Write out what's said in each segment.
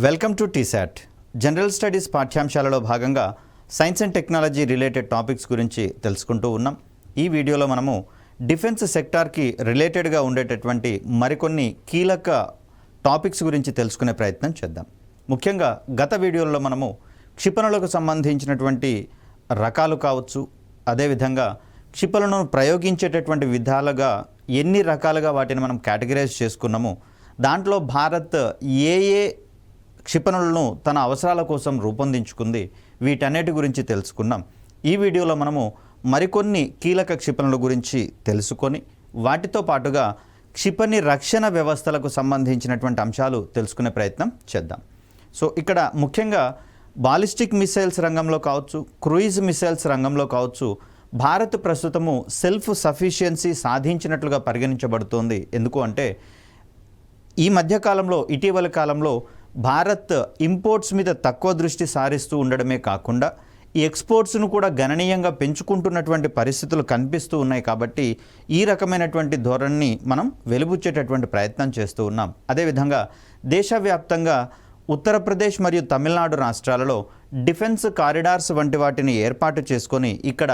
Welcome to TSAT. General studies పాఠ్యాంశాలలో భాగంగా science and technology related topics గురించి తెలుసుకుంటూ ఉన్నాం. ఈ వీడియోలో మనము డిఫెన్స్ సెక్టార్కి రిలేటెడ్గా ఉండేటటువంటి మరికొన్ని కీలక టాపిక్స్ గురించి తెలుసుకునే ప్రయత్నం చేద్దాం. ముఖ్యంగా గత వీడియోలో మనము క్షిపణులకు సంబంధించినటువంటి రకాలు కావచ్చు, అదేవిధంగా క్షిపణులను ప్రయోగించేటటువంటి విధాలుగా ఎన్ని రకాలుగా వాటిని మనం కేటగిరైజ్ చేసుకున్నాము, దాంట్లో భారత్ ఏ క్షిపణులను తన అవసరాల కోసం రూపొందించుకుంది, వీటన్నిటి గురించి తెలుసుకున్నాం. ఈ వీడియోలో మనము మరికొన్ని కీలక క్షిపణుల గురించి తెలుసుకొని వాటితో పాటుగా క్షిపణి రక్షణ వ్యవస్థలకు సంబంధించినటువంటి అంశాలు తెలుసుకునే ప్రయత్నం చేద్దాం. సో ఇక్కడ ముఖ్యంగా బాలిస్టిక్ మిసైల్స్ రంగంలో కావచ్చు, క్రూయిజ్ మిసైల్స్ రంగంలో కావచ్చు, భారత్ ప్రస్తుతము సెల్ఫ్ సఫిషియన్సీ సాధించినట్లుగా పరిగణించబడుతోంది. ఎందుకు అంటే ఈ మధ్యకాలంలో, ఇటీవల కాలంలో భారత్ ఇంపోర్ట్స్ మీద తక్కువ దృష్టి సారిస్తూ ఉండడమే కాకుండా ఈ ఎక్స్పోర్ట్స్ను కూడా గణనీయంగా పెంచుకుంటున్నటువంటి పరిస్థితులు కనిపిస్తూ ఉన్నాయి. కాబట్టి ఈ రకమైనటువంటి ధోరణిని మనం వెలిబుచ్చేటటువంటి ప్రయత్నం చేస్తూ ఉన్నాం. అదేవిధంగా దేశవ్యాప్తంగా ఉత్తరప్రదేశ్ మరియు తమిళనాడు రాష్ట్రాలలో డిఫెన్స్ కారిడార్స్ వంటి వాటిని ఏర్పాటు చేసుకొని ఇక్కడ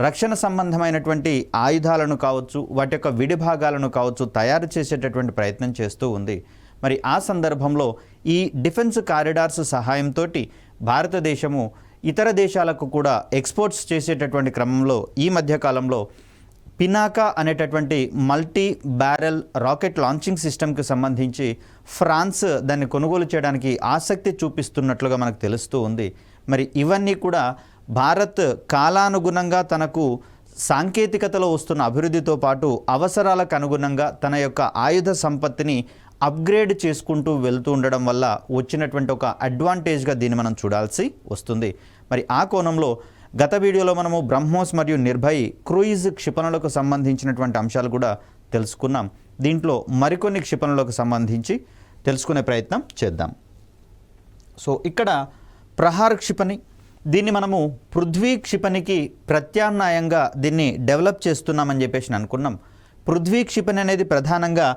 రక్షణ సంబంధమైనటువంటి ఆయుధాలను కావచ్చు, వాటి యొక్క విడిభాగాలను కావచ్చు తయారు చేసేటటువంటి ప్రయత్నం చేస్తూ ఉంది. మరి ఆ సందర్భంలో ఈ డిఫెన్స్ కారిడార్స్ సహాయంతో భారతదేశము ఇతర దేశాలకు కూడా ఎక్స్పోర్ట్స్ చేసేటటువంటి క్రమంలో ఈ మధ్యకాలంలో పినాకా అనేటటువంటి మల్టీ బ్యారెల్ రాకెట్ లాంచింగ్ సిస్టమ్కి సంబంధించి ఫ్రాన్స్ దాన్ని కొనుగోలు చేయడానికి ఆసక్తి చూపిస్తున్నట్లుగా మనకు తెలుస్తూ ఉంది. మరి ఇవన్నీ కూడా భారత్ కాలానుగుణంగా తనకు సాంకేతికతలో వస్తున్న అభివృద్ధితో పాటు అవసరాలకు అనుగుణంగా తన యొక్క ఆయుధ సంపత్తిని అప్గ్రేడ్ చేసుకుంటూ వెళ్తూ ఉండడం వల్ల వచ్చినటువంటి ఒక అడ్వాంటేజ్గా దీన్ని మనం చూడాల్సి వస్తుంది. మరి ఆ కోణంలో గత వీడియోలో మనము బ్రహ్మోస్ మరియు నిర్భయ్ క్రూయిజ్ క్షిపణులకు సంబంధించినటువంటి అంశాలు కూడా తెలుసుకున్నాం. దీంట్లో మరికొన్ని క్షిపణులకు సంబంధించి తెలుసుకునే ప్రయత్నం చేద్దాం. సో ఇక్కడ ప్రహార్ క్షిపణి, దీన్ని మనము పృథ్వీ క్షిపణికి ప్రత్యామ్నాయంగా దీన్ని డెవలప్ చేస్తున్నామని చెప్పేసి అనుకున్నాం. పృథ్వీ క్షిపణి అనేది ప్రధానంగా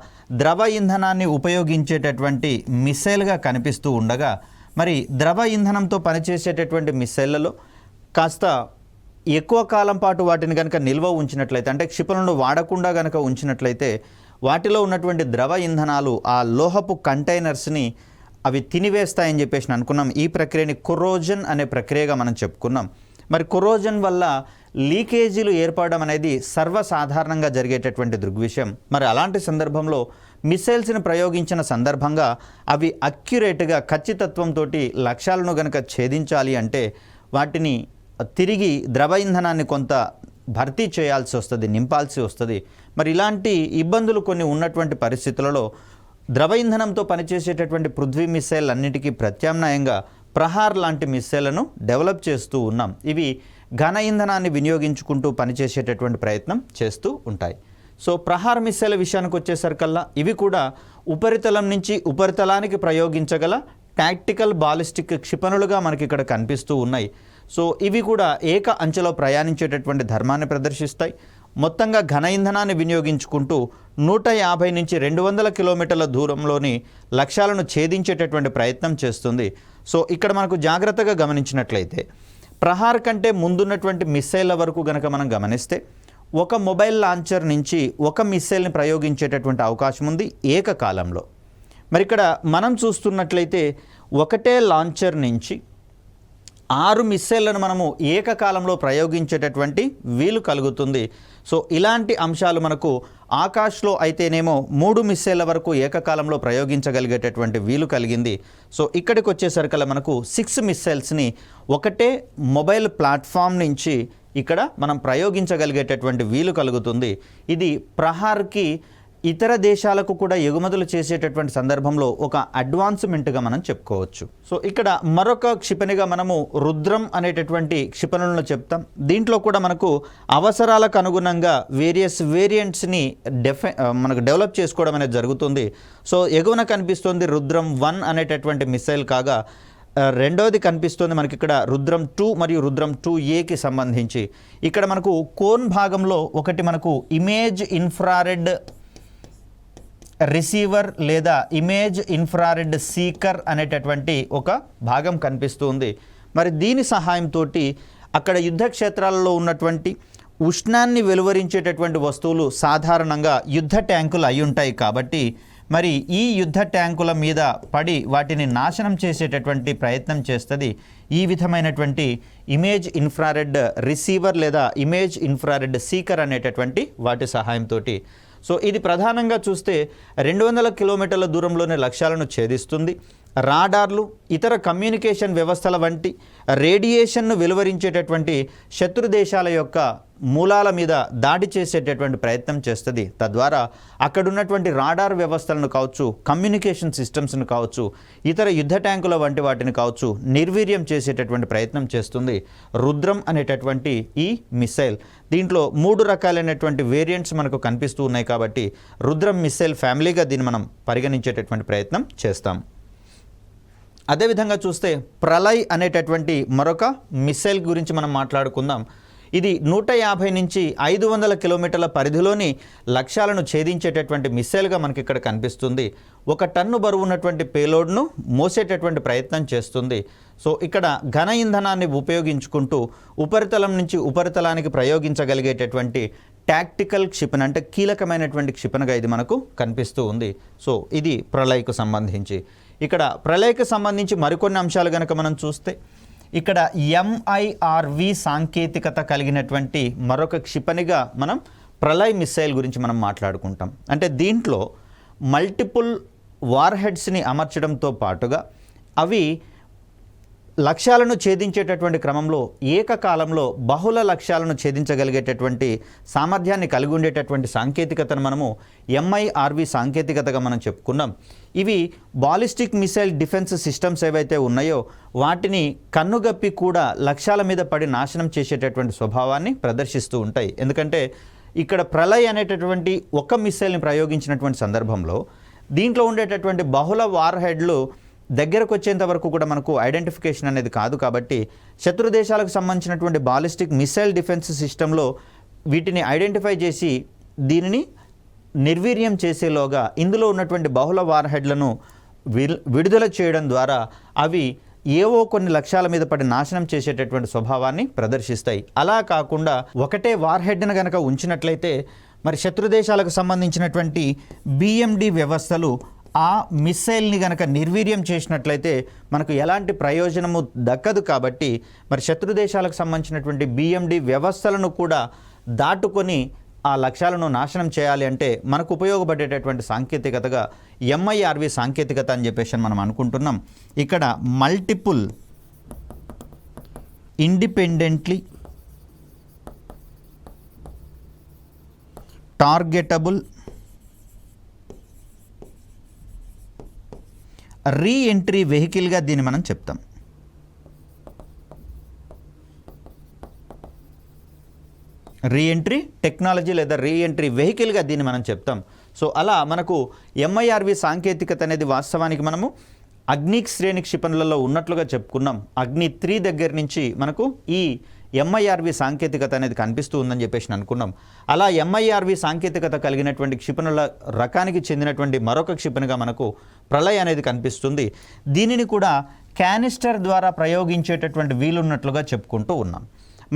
ద్రవ ఇంధనాన్ని ఉపయోగించేటటువంటి మిసైల్గా కనిపిస్తూ ఉండగా, మరి ద్రవ ఇంధనంతో పనిచేసేటటువంటి మిసైళ్లలో కాస్త ఎక్కువ కాలం పాటు వాటిని కనుక నిల్వ ఉంచినట్లయితే, అంటే క్షిపణులను వాడకుండా కనుక ఉంచినట్లయితే వాటిలో ఉన్నటువంటి ద్రవ ఇంధనాలు ఆ లోహపు కంటైనర్స్ని అవి తినివేస్తాయని చెప్పేసి అనుకున్నాం. ఈ ప్రక్రియని కొరోజన్ అనే ప్రక్రియగా మనం చెప్పుకున్నాం. మరి కొరోజన్ వల్ల లీకేజీలు ఏర్పడడం అనేది సర్వసాధారణంగా జరిగేటటువంటి దృగ్విషయం. మరి అలాంటి సందర్భంలో మిసైల్స్ని ప్రయోగించిన సందర్భంగా అవి అక్యురేట్గా ఖచ్చితత్వంతో లక్ష్యాలను కనుక ఛేదించాలి అంటే వాటిని తిరిగి ద్రవ ఇంధనాన్ని కొంత భర్తీ చేయాల్సి వస్తుంది, నింపాల్సి వస్తుంది. మరి ఇలాంటి ఇబ్బందులు కొన్ని ఉన్నటువంటి పరిస్థితులలో ద్రవ ఇంధనంతో పనిచేసేటటువంటి పృథ్వీ మిసైల్ అన్నిటికీ ప్రత్యామ్నాయంగా ప్రహార్ లాంటి మిసైళ్లను డెవలప్ చేస్తూ ఉన్నాం. ఇవి ఘన ఇంధనాన్ని వినియోగించుకుంటూ పనిచేసేటటువంటి ప్రయత్నం చేస్తూ ఉంటాయి. సో ప్రహార్ మిసైల్ విషయానికి వచ్చేసరికల్లా ఇవి కూడా ఉపరితలం నుంచి ఉపరితలానికి ప్రయోగించగల టాక్టికల్ బాలిస్టిక్ క్షిపణులుగా మనకి ఇక్కడ కనిపిస్తూ ఉన్నాయి. సో ఇవి కూడా ఏక అంచెలో ప్రయాణించేటటువంటి ధర్మాన్ని ప్రదర్శిస్తాయి. మొత్తంగా ఘన ఇంధనాన్ని వినియోగించుకుంటూ 150 నుంచి 200 కిలోమీటర్ల దూరంలోని లక్ష్యాలను ఛేదించేటటువంటి ప్రయత్నం చేస్తుంది. సో ఇక్కడ మనకు జాగ్రత్తగా గమనించినట్లయితే ప్రహార్ కంటే ముందున్నటువంటి మిసైళ్ళ వరకు గనక మనం గమనిస్తే ఒక మొబైల్ లాంచర్ నుంచి ఒక మిసైల్ని ప్రయోగించేటటువంటి అవకాశం ఉంది ఏకకాలంలో. మరి ఇక్కడ మనం చూస్తున్నట్లయితే ఒకటే లాంచర్ నుంచి 6 మిసైళ్లను మనము ఏకకాలంలో ప్రయోగించేటటువంటి వీలు కలుగుతుంది. సో ఇలాంటి అంశాలు మనకు ఆకాశ్లో అయితేనేమో 3 మిసైళ్ల వరకు ఏకకాలంలో ప్రయోగించగలిగేటటువంటి వీలు కలిగింది. సో ఇక్కడికి వచ్చేసరికల్లా మనకు 6 మిసైల్స్ని ఒకటే మొబైల్ ప్లాట్ఫామ్ నుంచి ఇక్కడ మనం ప్రయోగించగలిగేటటువంటి వీలు కలుగుతుంది. ఇది ప్రహార్కి ఇతర దేశాలకు కూడా ఎగుమతులు చేసేటటువంటి సందర్భంలో ఒక అడ్వాన్స్మెంట్గా మనం చెప్పుకోవచ్చు. సో ఇక్కడ మరొక క్షిపణిగా మనము రుద్రం అనేటటువంటి క్షిపణులను చెప్తాం. దీంట్లో కూడా మనకు అవసరాలకు అనుగుణంగా వేరియస్ వేరియంట్స్ని మనకు డెవలప్ చేసుకోవడం అనేది జరుగుతుంది. సో ఎగువన కనిపిస్తుంది రుద్రం 1 అనేటటువంటి మిసైల్ కాగా, రెండవది కనిపిస్తుంది మనకి ఇక్కడ రుద్రం 2 మరియు రుద్రం 2Aకి సంబంధించి. ఇక్కడ మనకు కోన్ భాగంలో ఒకటి మనకు ఇమేజ్ ఇన్ఫ్రారెడ్ రిసీవర్ లేదా ఇమేజ్ ఇన్ఫ్రారెడ్ సీకర్ అనేటటువంటి ఒక భాగం కనిపిస్తుంది. మరి దీని సహాయంతో అక్కడ యుద్ధ క్షేత్రాలలో ఉన్నటువంటి ఉష్ణాన్ని వెలువరించేటటువంటి వస్తువులు సాధారణంగా యుద్ధ ట్యాంకులు అయి ఉంటాయి. కాబట్టి మరి ఈ యుద్ధ ట్యాంకుల మీద పడి వాటిని నాశనం చేసేటటువంటి ప్రయత్నం చేస్తుంది ఈ విధమైనటువంటి ఇమేజ్ ఇన్ఫ్రారెడ్ రిసీవర్ లేదా ఇమేజ్ ఇన్ఫ్రారెడ్ సీకర్ అనేటటువంటి వాటి సహాయంతో. సో ఇది ప్రధానంగా చూస్తే 200 కిలోమీటర్ల దూరంలోనే లక్ష్యాలను ఛేదిస్తుంది. రాడార్లు, ఇతర కమ్యూనికేషన్ వ్యవస్థల వంటి రేడియేషన్ను వెలువరించేటటువంటి శత్రు దేశాల యొక్క మూలాల మీద దాడి చేసేటటువంటి ప్రయత్నం చేస్తుంది. తద్వారా అక్కడున్నటువంటి రాడార్ వ్యవస్థలను కావచ్చు, కమ్యూనికేషన్ సిస్టమ్స్ను కావచ్చు, ఇతర యుద్ధ ట్యాంకుల వంటి వాటిని కావచ్చు నిర్వీర్యం చేసేటటువంటి ప్రయత్నం చేస్తుంది రుద్రం అనేటటువంటి ఈ మిసైల్. దీంట్లో 3 రకాలైనటువంటి వేరియంట్స్ మనకు కనిపిస్తూ ఉన్నాయి. కాబట్టి రుద్రం మిసైల్ ఫ్యామిలీగా దీన్ని మనం పరిగణించేటటువంటి ప్రయత్నం చేస్తాం. అదేవిధంగా చూస్తే ప్రళయ్ అనేటటువంటి మరొక మిసైల్ గురించి మనం మాట్లాడుకుందాం. ఇది 150 నుంచి 500 కిలోమీటర్ల పరిధిలోని లక్ష్యాలను ఛేదించేటటువంటి మిసైల్గా మనకి ఇక్కడ కనిపిస్తుంది. 1 టన్ను బరువు ఉన్నటువంటి పేలోడ్ను మోసేటటువంటి ప్రయత్నం చేస్తుంది. సో ఇక్కడ ఘన ఇంధనాన్ని ఉపయోగించుకుంటూ ఉపరితలం నుంచి ఉపరితలానికి ప్రయోగించగలిగేటటువంటి టాక్టికల్ క్షిపణి, అంటే కీలకమైనటువంటి క్షిపణిగా ఇది మనకు కనిపిస్తూ ఉంది. సో ఇది ప్రళయ్కు సంబంధించి. ఇక్కడ ప్రళయ్కి సంబంధించి మరికొన్ని అంశాలు కనుక మనం చూస్తే ఇక్కడ MIRV సాంకేతికత కలిగినటువంటి మరొక క్షిపణిగా మనం ప్రళయ్ మిసైల్ గురించి మనం మాట్లాడుకుంటాం. అంటే దీంట్లో మల్టిపుల్ వార్ హెడ్స్ని అమర్చడంతో పాటుగా అవి లక్ష్యాలను ఛేదించేటటువంటి క్రమంలో ఏకకాలంలో బహుళ లక్ష్యాలను ఛేదించగలిగేటటువంటి సామర్థ్యాన్ని కలిగి ఉండేటటువంటి సాంకేతికతను మనము MIRV సాంకేతికతగా మనం చెప్పుకున్నాం. ఇవి బాలిస్టిక్ మిసైల్ డిఫెన్స్ సిస్టమ్స్ ఏవైతే ఉన్నాయో వాటిని కన్నుగప్పి కూడా లక్ష్యాల మీద పడి నాశనం చేసేటటువంటి స్వభావాన్ని ప్రదర్శిస్తూ ఉంటాయి. ఎందుకంటే ఇక్కడ ప్రళయ్ అనేటటువంటి ఒక మిసైల్ని ప్రయోగించినటువంటి సందర్భంలో దీంట్లో ఉండేటటువంటి బహుళ వార్ హెడ్లు దగ్గరకు వచ్చేంత వరకు కూడా మనకు ఐడెంటిఫికేషన్ అనేది కాదు. కాబట్టి శత్రు దేశాలకు సంబంధించినటువంటి బాలిస్టిక్ మిసైల్ డిఫెన్స్ సిస్టంలో వీటిని ఐడెంటిఫై చేసి దీనిని నిర్వీర్యం చేసేలోగా ఇందులో ఉన్నటువంటి బహుళ వార్ హెడ్లను విడుదల చేయడం ద్వారా అవి ఏవో కొన్ని లక్ష్యాల మీద పడి నాశనం చేసేటటువంటి స్వభావాన్ని ప్రదర్శిస్తాయి. అలా కాకుండా ఒకటే వార్ హెడ్ను కనుక ఉంచినట్లయితే మరి శత్రు దేశాలకు సంబంధించినటువంటి BMD వ్యవస్థలు ఆ మిస్సైల్ని కనుక నిర్వీర్యం చేసినట్లయితే మనకు ఎలాంటి ప్రయోజనము దక్కదు. కాబట్టి మరి శత్రు దేశాలకు సంబంధించినటువంటి BMD వ్యవస్థలను కూడా దాటుకొని ఆ లక్ష్యాలను నాశనం చేయాలి అంటే మనకు ఉపయోగపడేటటువంటి సాంకేతికతగా MIRV సాంకేతికత అని చెప్పేసి మనం అనుకుంటున్నాం. ఇక్కడ మల్టిపుల్ ఇండిపెండెంట్లీ టార్గెటబుల్ రీఎంట్రీ వెహికల్గా దీన్ని మనం చెప్తాం. రీఎంట్రీ టెక్నాలజీ లేదా రీఎంట్రీ వెహికల్గా దీన్ని మనం చెప్తాం. సో అలా మనకు MIRV సాంకేతికత అనేది వాస్తవానికి మనము అగ్ని శ్రేణి క్షిపణులలో ఉన్నట్లుగా చెప్పుకున్నాం. అగ్ని 3 దగ్గర నుంచి మనకు ఈ MIRV సాంకేతికత అనేది కనిపిస్తూ ఉందని చెప్పేసి అనుకున్నాం. అలా MIRV సాంకేతికత కలిగినటువంటి క్షిపణుల రకానికి చెందినటువంటి మరొక క్షిపణిగా మనకు ప్రళయ్ అనేది కనిపిస్తుంది. దీనిని కూడా క్యానిస్టర్ ద్వారా ప్రయోగించేటటువంటి వీలున్నట్లుగా చెప్పుకుంటూ ఉన్నాం.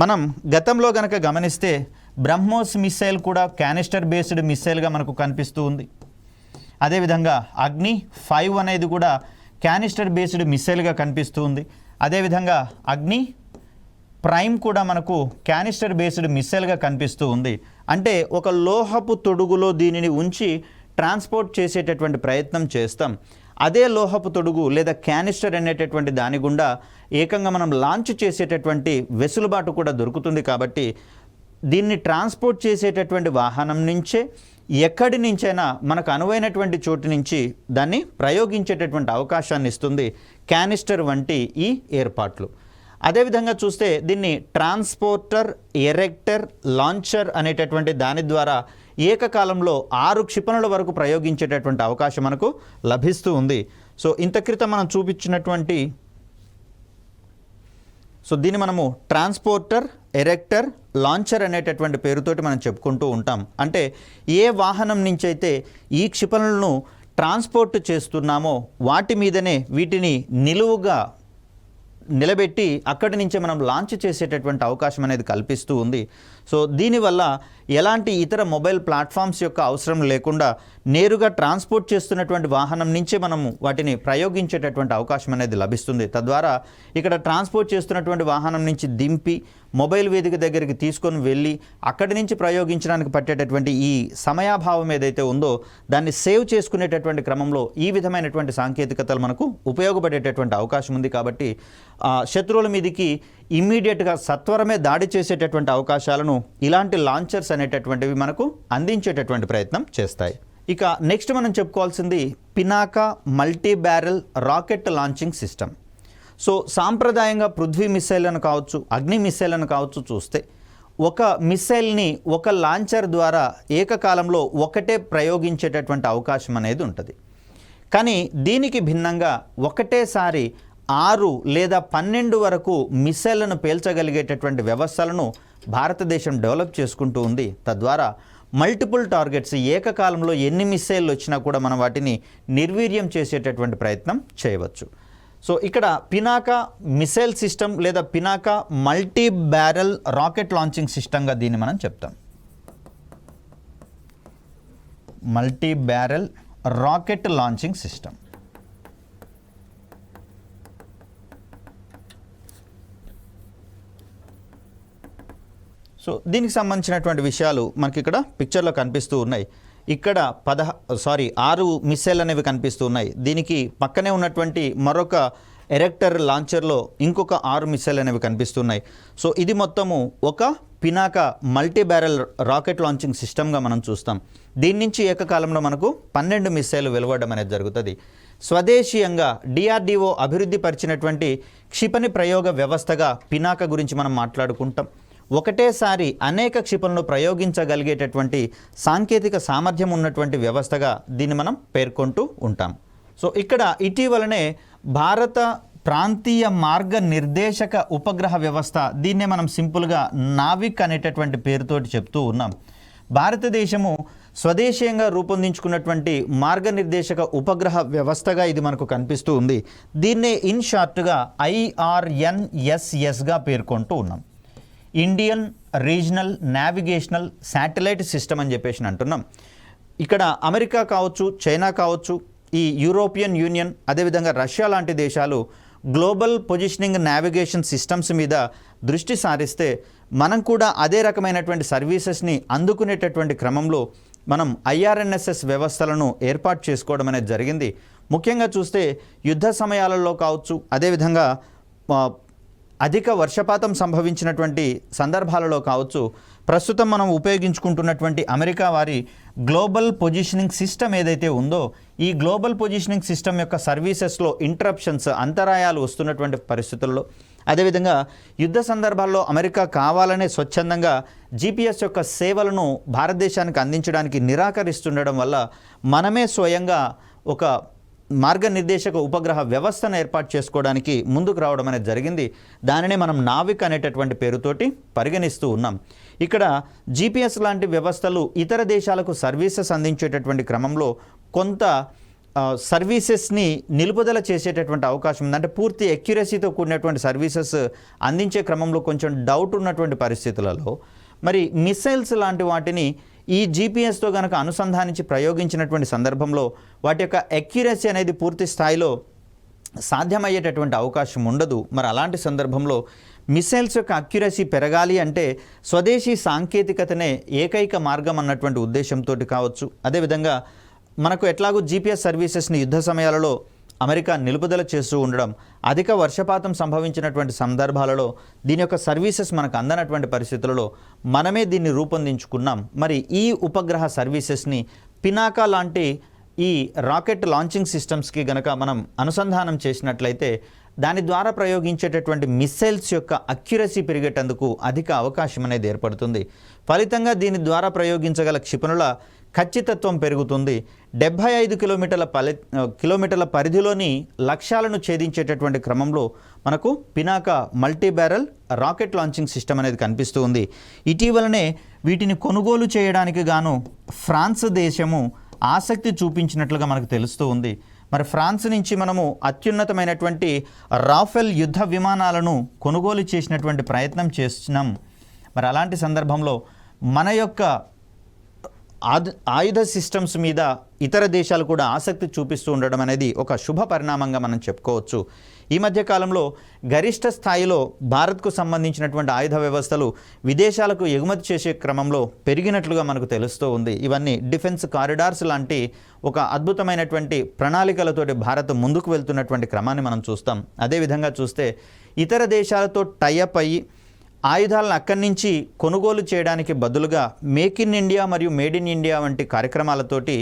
మనం గతంలో గనక గమనిస్తే బ్రహ్మోస్ మిసైల్ కూడా క్యానిస్టర్ బేస్డ్ మిసైల్గా మనకు కనిపిస్తూ ఉంది. అదేవిధంగా అగ్ని 5 అనేది కూడా క్యానిస్టర్ బేస్డ్ మిసైల్గా కనిపిస్తూ ఉంది. అదేవిధంగా అగ్ని ప్రైమ్ కూడా మనకు క్యానిస్టర్ బేస్డ్ మిసైల్గా కనిపిస్తూ ఉంది. అంటే ఒక లోహపు తొడుగులో దీనిని ఉంచి ట్రాన్స్పోర్ట్ చేసేటటువంటి ప్రయత్నం చేస్తాం. అదే లోహపు తొడుగు లేదా క్యానిస్టర్ అనేటటువంటి దాని గుండా ఏకంగా మనం లాంచ్ చేసేటటువంటి వెసులుబాటు కూడా దొరుకుతుంది. కాబట్టి దీన్ని ట్రాన్స్పోర్ట్ చేసేటటువంటి వాహనం నుంచే ఎక్కడి నుంచైనా మనకు అనువైనటువంటి చోటు నుంచి దాన్ని ప్రయోగించేటటువంటి అవకాశాన్ని ఇస్తుంది క్యానిస్టర్ వంటి ఈ ఏర్పాట్లు. అదేవిధంగా చూస్తే దీన్ని ట్రాన్స్పోర్టర్, ఎరెక్టర్, లాంచర్ అనేటటువంటి దాని ద్వారా ఏకకాలంలో 6 క్షిపణుల వరకు ప్రయోగించేటటువంటి అవకాశం మనకు లభిస్తూ ఉంది. సో ఇంత క్రితం మనం చూపించినటువంటి దీన్ని మనము ట్రాన్స్పోర్టర్, ఎరెక్టర్, లాంచర్ అనేటటువంటి పేరుతోటి మనం చెప్పుకుంటూ ఉంటాం. అంటే ఏ వాహనం నుంచి అయితే ఈ క్షిపణులను ట్రాన్స్పోర్ట్ చేస్తున్నామో వాటి మీదనే వీటిని నిలువుగా నిలబెట్టి అక్కడి నుంచే మనం లాంచ్ చేసేటటువంటి అవకాశం అనేది కల్పిస్తూ ఉంది. సో దీనివల్ల ఎలాంటి ఇతర మొబైల్ ప్లాట్ఫామ్స్ యొక్క అవసరం లేకుండా నేరుగా ట్రాన్స్పోర్ట్ చేస్తున్నటువంటి వాహనం నుంచే మనము వాటిని ప్రయోగించేటటువంటి అవకాశం అనేది లభిస్తుంది. తద్వారా ఇక్కడ ట్రాన్స్పోర్ట్ చేస్తున్నటువంటి వాహనం నుంచి దింపి మొబైల్ వేదిక దగ్గరికి తీసుకొని వెళ్ళి అక్కడి నుంచి ప్రయోగించడానికి పట్టేటటువంటి ఈ సమయాభావం ఏదైతే ఉందో దాన్ని సేవ్ చేసుకునేటటువంటి క్రమంలో ఈ విధమైనటువంటి సాంకేతికతలు మనకు ఉపయోగపడేటటువంటి అవకాశం ఉంది. కాబట్టి శత్రువుల మీదకి ఇమ్మీడియట్గా సత్వరమే దాడి చేసేటటువంటి అవకాశాలను ఇలాంటి లాంచర్స్ అనేటటువంటివి మనకు అందించేటటువంటి ప్రయత్నం చేస్తాయి. ఇక నెక్స్ట్ మనం చెప్పుకోవాల్సింది Pinaka multi barrel rocket launching system. So సాంప్రదాయంగా పృథ్వీ మిస్సైళ్లను కావచ్చు, అగ్ని మిస్సైళ్లను కావచ్చు చూస్తే ఒక మిస్సైల్ని ఒక లాంచర్ ద్వారా ఏకకాలంలో ఒకటే ప్రయోగించేటటువంటి అవకాశం అనేది ఉంటుంది. కానీ దీనికి భిన్నంగా ఒకటేసారి 6 లేదా 12 వరకు మిస్సైళ్లను పేల్చగలిగేటటువంటి వ్యవస్థలను భారతదేశం డెవలప్ చేసుకుంటూ ఉంది. తద్వారా మల్టిపుల్ టార్గెట్స్ ఏకకాలంలో ఎన్ని మిస్సైళ్ళు వచ్చినా కూడా మనం వాటిని నిర్వీర్యం చేసేటటువంటి ప్రయత్నం చేయవచ్చు. సో ఇక్కడ పినాకా మిసైల్ సిస్టమ్ లేదా Pinaka multi barrel rocket launching సిస్టమ్గా దీన్ని మనం చెప్తాం. Multi barrel rocket launching system. So దీనికి సంబంధించినటువంటి విషయాలు మనకి ఇక్కడ పిక్చర్లో కనిపిస్తూ ఉన్నాయి. ఇక్కడ 6 మిస్సైల్ అనేవి కనిపిస్తూ ఉన్నాయి. దీనికి పక్కనే ఉన్నటువంటి మరొక ఎరెక్టర్ లాంచర్లో ఇంకొక 6 మిస్సైల్ అనేవి కనిపిస్తున్నాయి. సో ఇది మొత్తము ఒక Pinaka multi barrel rocket launching సిస్టమ్గా మనం చూస్తాం. దీని నుంచి ఏకకాలంలో మనకు 12 మిస్సైల్ వెలువడడం అనేది జరుగుతుంది. స్వదేశీయంగా DRDO అభివృద్ధి పరిచినటువంటి క్షిపణి ప్రయోగ వ్యవస్థగా పినాకా గురించి మనం మాట్లాడుకుంటాం. ఒకటేసారి అనేక క్షిపణులను ప్రయోగించగలిగేటటువంటి సాంకేతిక సామర్థ్యం ఉన్నటువంటి వ్యవస్థగా దీన్ని మనం పేర్కొంటూ ఉంటాం. సో ఇక్కడ ఇటీవలనే భారత ప్రాంతీయ మార్గ నిర్దేశక ఉపగ్రహ వ్యవస్థ, దీన్నే మనం సింపుల్గా నావిక్ అనేటటువంటి పేరుతోటి చెప్తూ ఉన్నాం. భారతదేశము స్వదేశీయంగా రూపొందించుకున్నటువంటి మార్గనిర్దేశక ఉపగ్రహ వ్యవస్థగా ఇది మనకు కనిపిస్తూ ఉంది. దీన్నే ఇన్ షార్ట్గా IRNSSగా పేర్కొంటూ ఉన్నాం. Indian regional navigational satellite system అని చెప్పేసి అంటున్నాం. ఇక్కడ అమెరికా కావచ్చు, చైనా కావచ్చు, ఈ యూరోపియన్ యూనియన్, అదేవిధంగా రష్యా లాంటి దేశాలు గ్లోబల్ పొజిషనింగ్ నావిగేషన్ సిస్టమ్స్ మీద దృష్టి సారిస్తే మనం కూడా అదే రకమైనటువంటి సర్వీసెస్ని అందుకునేటటువంటి క్రమంలో మనం IRNSS వ్యవస్థలను ఏర్పాటు చేసుకోవడం అనేది జరిగింది. ముఖ్యంగా చూస్తే యుద్ధ సమయాలలో కావచ్చు, అదేవిధంగా అధిక వర్షపాతం సంభవించినటువంటి సందర్భాలలో కావచ్చు, ప్రస్తుతం మనం ఉపయోగించుకుంటున్నటువంటి అమెరికా వారి గ్లోబల్ పొజిషనింగ్ సిస్టమ్ ఏదైతే ఉందో ఈ గ్లోబల్ పొజిషనింగ్ సిస్టమ్ యొక్క సర్వీసెస్లో ఇంటరప్షన్స్, అంతరాయాలు వస్తున్నటువంటి పరిస్థితుల్లో, అదేవిధంగా యుద్ధ సందర్భాల్లో అమెరికా కావాలనే స్వచ్ఛందంగా GPS యొక్క సేవలను భారతదేశానికి అందించడానికి నిరాకరిస్తుండడం వల్ల మనమే స్వయంగా ఒక మార్గనిర్దేశక ఉపగ్రహ వ్యవస్థను ఏర్పాటు చేసుకోవడానికి ముందుకు రావడం అనేది జరిగింది. దానినే మనం నావిక్ అనేటటువంటి పేరుతోటి పరిగణిస్తూ ఉన్నాం. ఇక్కడ GPS లాంటి వ్యవస్థలు ఇతర దేశాలకు సర్వీసెస్ అందించేటటువంటి క్రమంలో కొంత సర్వీసెస్ని నిలుపుదల చేసేటటువంటి అవకాశం ఉంది. అంటే పూర్తి ఎక్యురసీతో కూడినటువంటి సర్వీసెస్ అందించే క్రమంలో కొంచెం డౌట్ ఉన్నటువంటి పరిస్థితులలో మరి మిసైల్స్ లాంటి వాటిని ఈ GPSతో కనుక అనుసంధానించి ప్రయోగించినటువంటి సందర్భంలో వాటి యొక్క ఎక్యురసీ అనేది పూర్తి స్థాయిలో సాధ్యమయ్యేటటువంటి అవకాశం ఉండదు. మరి అలాంటి సందర్భంలో మిసైల్స్ యొక్క అక్యురసీ పెరగాలి అంటే స్వదేశీ సాంకేతికతనే ఏకైక మార్గం అన్నటువంటి ఉద్దేశంతో కావచ్చు. అదేవిధంగా మనకు ఎట్లాగూ GPS సర్వీసెస్ని యుద్ధ సమయాలలో అమెరికా నిలుపుదల చేస్తూ ఉండడం, అధిక వర్షపాతం సంభవించినటువంటి సందర్భాలలో దీని యొక్క సర్వీసెస్ మనకు అందనటువంటి పరిస్థితులలో మనమే దీన్ని రూపొందించుకున్నాం. మరి ఈ ఉపగ్రహ సర్వీసెస్ని పినాకా లాంటి ఈ రాకెట్ లాంచింగ్ సిస్టమ్స్కి గనక మనం అనుసంధానం చేసినట్లయితే దాని ద్వారా ప్రయోగించేటటువంటి మిస్సైల్స్ యొక్క అక్యురసీ పెరిగేటందుకు అధిక అవకాశం అనేది ఏర్పడుతుంది. ఫలితంగా దీని ద్వారా ప్రయోగించగల క్షిపణుల ఖచ్చితత్వం పెరుగుతుంది. 75 కిలోమీటర్ల పరిధిలోని లక్ష్యాలను ఛేదించేటటువంటి క్రమంలో మనకు Pinaka multi barrel rocket launching system అనేది కనిపిస్తూ ఉంది. ఇటీవలనే వీటిని కొనుగోలు చేయడానికి గాను ఫ్రాన్స్ దేశము ఆసక్తి చూపించినట్లుగా మనకు తెలుస్తూ ఉంది. మరి ఫ్రాన్స్ నుంచి మనము అత్యున్నతమైనటువంటి రాఫెల్ యుద్ధ విమానాలను కొనుగోలు చేసినటువంటి ప్రయత్నం చేస్తున్నాం. మరి అలాంటి సందర్భంలో మన యొక్క ఆయుధ సిస్టమ్స్ మీద ఇతర దేశాలు కూడా ఆసక్తి చూపిస్తూ ఉండడం అనేది ఒక శుభ పరిణామంగా మనం చెప్పుకోవచ్చు. ఈ మధ్య కాలంలో గరిష్ట స్థాయిలో భారత్కు సంబంధించినటువంటి ఆయుధ వ్యవస్థలు విదేశాలకు ఎగుమతి చేసే క్రమంలో పెరిగినట్లుగా మనకు తెలుస్తూ ఉంది. ఇవన్నీ డిఫెన్స్ కారిడార్స్ లాంటి ఒక అద్భుతమైనటువంటి ప్రణాళికలతోటి భారత్ ముందుకు వెళ్తున్నటువంటి క్రమాన్ని మనం చూస్తాం. అదేవిధంగా చూస్తే ఇతర దేశాలతో టైఅప్ అయ్యి ఆయుధాలను అక్కడి నుంచి కొనుగోలు చేయడానికి బదులుగా మేక్ ఇన్ ఇండియా మరియు మేడ్ ఇన్ ఇండియా వంటి కార్యక్రమాలతోటి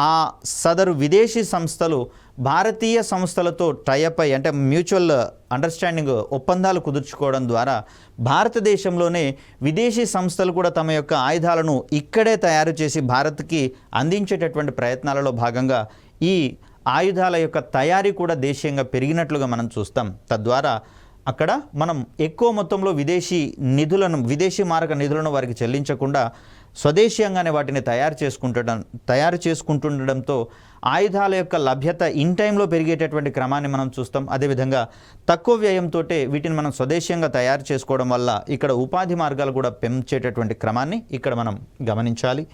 ఆ సదరు విదేశీ సంస్థలు భారతీయ సంస్థలతో టైఅప్ అయ్యి అంటే మ్యూచువల్ అండర్స్టాండింగ్ ఒప్పందాలు కుదుర్చుకోవడం ద్వారా భారతదేశంలోనే విదేశీ సంస్థలు కూడా తమ యొక్క ఆయుధాలను ఇక్కడే తయారు చేసి భారత్కి అందించేటటువంటి ప్రయత్నాలలో భాగంగా ఈ ఆయుధాల యొక్క తయారీ కూడా దేశీయంగా పెరిగినట్లుగా మనం చూస్తాం. తద్వారా అక్కడ మనం ఎక్కువ మొత్తంలో విదేశీ మారక నిధులను వారికి చెల్లించకుండా స్వదేశీయంగానే వాటిని తయారు చేసుకుంటుండడంతో ఆయుధాల యొక్క లభ్యత ఇన్ టైంలో పెరిగేటటువంటి క్రమాన్ని మనం చూస్తాం. అదేవిధంగా తక్కువ వ్యయంతో వీటిని మనం స్వదేశీయంగా తయారు చేసుకోవడం వల్ల ఇక్కడ ఉపాధి మార్గాలు కూడా పెంచేటటువంటి క్రమాన్ని ఇక్కడ మనం గమనించాలి.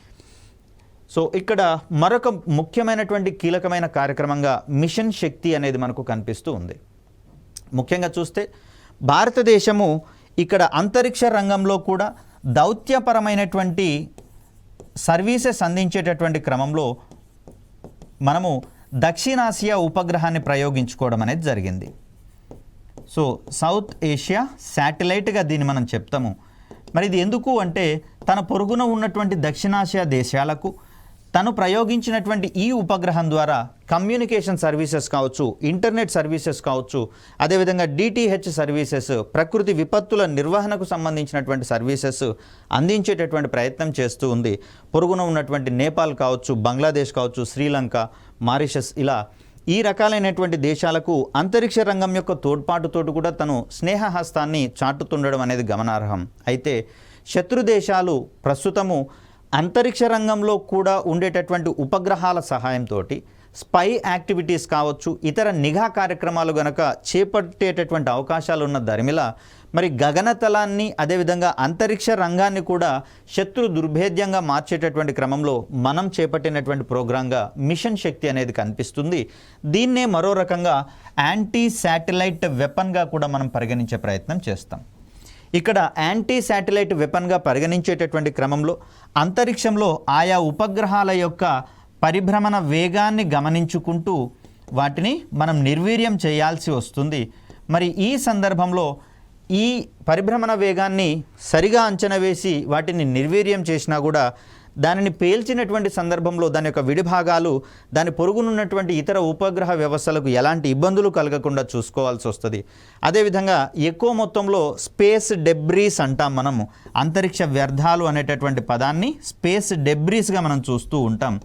సో ఇక్కడ మరొక ముఖ్యమైనటువంటి కీలకమైన కార్యక్రమంగా మిషన్ శక్తి అనేది మనకు కనిపిస్తూ ఉంది. ముఖ్యంగా చూస్తే భారతదేశము ఇక్కడ అంతరిక్ష రంగంలో కూడా దౌత్యపరమైనటువంటి సర్వీసెస్ అందించేటటువంటి క్రమంలో మనము దక్షిణాసియా ఉపగ్రహాన్ని ప్రయోగించుకోవడం అనేది జరిగింది. సో సౌత్ ఏషియా శాటిలైట్గా దీన్ని మనం చెప్తాము. మరి ఇది ఎందుకు అంటే తన పొరుగున ఉన్నటువంటి దక్షిణాసియా దేశాలకు తను ప్రయోగించినటువంటి ఈ ఉపగ్రహం ద్వారా కమ్యూనికేషన్ సర్వీసెస్ కావచ్చు, ఇంటర్నెట్ సర్వీసెస్ కావచ్చు, అదేవిధంగా డిటిహెచ్ సర్వీసెస్, ప్రకృతి విపత్తుల నిర్వహణకు సంబంధించినటువంటి సర్వీసెస్ అందించేటటువంటి ప్రయత్నం చేస్తూ ఉంది. పొరుగున ఉన్నటువంటి నేపాల్ కావచ్చు, బంగ్లాదేశ్ కావచ్చు, శ్రీలంక, మారిషస్ ఇలా ఈ రకాలైనటువంటి దేశాలకు అంతరిక్ష రంగం యొక్క తోడ్పాటుతోటి కూడా తను స్నేహహస్తాన్ని చాటుతుండడం అనేది గమనార్హం. అయితే శత్రు దేశాలు ప్రస్తుతము అంతరిక్ష రంగంలో కూడా ఉండేటటువంటి ఉపగ్రహాల సహాయంతో స్పై యాక్టివిటీస్ కావచ్చు, ఇతర నిఘా కార్యక్రమాలు గనక చేపట్టేటటువంటి అవకాశాలు ఉన్న దరిమిల మరి గగనతలాన్ని అదేవిధంగా అంతరిక్ష రంగాన్ని కూడా శత్రు దుర్భేద్యంగా మార్చేటటువంటి క్రమంలో మనం చేపట్టినటువంటి ప్రోగ్రాంగా మిషన్ శక్తి అనేది కనిపిస్తుంది. దీన్నే మరో రకంగా యాంటీ శాటిలైట్ వెపన్గా కూడా మనం పరిగణించే ప్రయత్నం చేస్తాం. ఇక్కడ యాంటీ శాటిలైట్ వెపన్గా పరిగణించేటటువంటి క్రమంలో అంతరిక్షంలో ఆయా ఉపగ్రహాల యొక్క పరిభ్రమణ వేగాన్ని గమనించుకుంటూ వాటిని మనం నిర్వీర్యం చేయాల్సి వస్తుంది. మరి ఈ సందర్భంలో ఈ పరిభ్రమణ వేగాన్ని సరిగా అంచనా వేసి వాటిని నిర్వీర్యం చేసినా కూడా దానిని పేల్చినటువంటి సందర్భంలో దాని యొక్క విడిభాగాలు దాని పొరుగునున్నటువంటి ఇతర ఉపగ్రహ వ్యవస్థలకు ఎలాంటి ఇబ్బందులు కలగకుండా చూసుకోవాల్సి వస్తుంది. అదేవిధంగా ఎక్కువ మొత్తంలో స్పేస్ డెబ్రీస్ అంటాం మనము. అంతరిక్ష వ్యర్థాలు అనేటటువంటి పదాన్ని స్పేస్ డెబ్రీస్గా మనం చూస్తూ ఉంటాం.